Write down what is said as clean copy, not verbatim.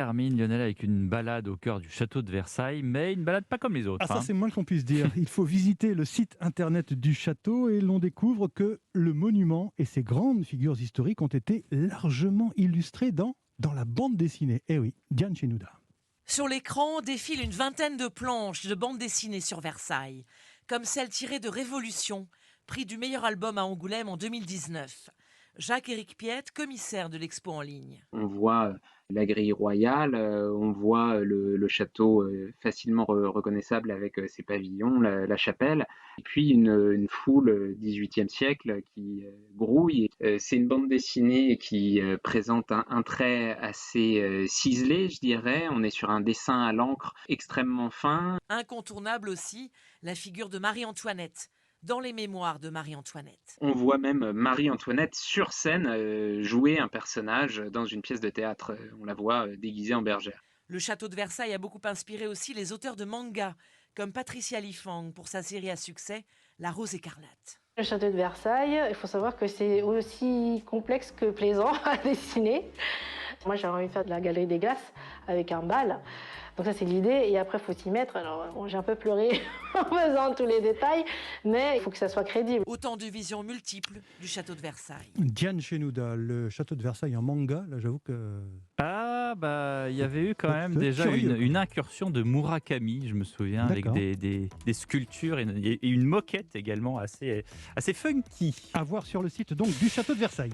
Termine Lionel avec une balade au cœur du château de Versailles, mais une balade pas comme les autres. Ah, ça, c'est moins qu'on puisse dire. Il faut visiter le site internet du château et l'on découvre que le monument et ses grandes figures historiques ont été largement illustrés dans la bande dessinée. Eh oui, Diane Chenouda. Sur l'écran défile une vingtaine de planches de bande dessinée sur Versailles, comme celle tirée de Révolution, prix du meilleur album à Angoulême en 2019. Jacques-Éric Piette, commissaire de l'expo en ligne. On voit la grille royale, on voit le château facilement reconnaissable avec ses pavillons, la chapelle, et puis une foule 18e siècle qui grouille. C'est une bande dessinée qui présente un trait assez ciselé, je dirais. On est sur un dessin à l'encre extrêmement fin. Incontournable aussi, la figure de Marie-Antoinette, dans les mémoires de Marie-Antoinette. On voit même Marie-Antoinette sur scène jouer un personnage dans une pièce de théâtre. On la voit déguisée en bergère. Le château de Versailles a beaucoup inspiré aussi les auteurs de manga, comme Patricia Lifang pour sa série à succès La Rose écarlate. Le château de Versailles, il faut savoir que c'est aussi complexe que plaisant à dessiner. Moi, j'ai envie de faire de la galerie des glaces avec un bal. Donc ça, c'est l'idée. Et après, il faut s'y mettre. Alors, bon, j'ai un peu pleuré en faisant tous les détails, mais il faut que ça soit crédible. Autant de visions multiples du château de Versailles. Diane Chenouda, le château de Versailles en manga, là, j'avoue que... Ah, bah, il y avait eu quand même C'est déjà curieux, une incursion de Murakami, je me souviens, avec D'accord. des sculptures et une moquette également assez funky. À voir sur le site donc du château de Versailles.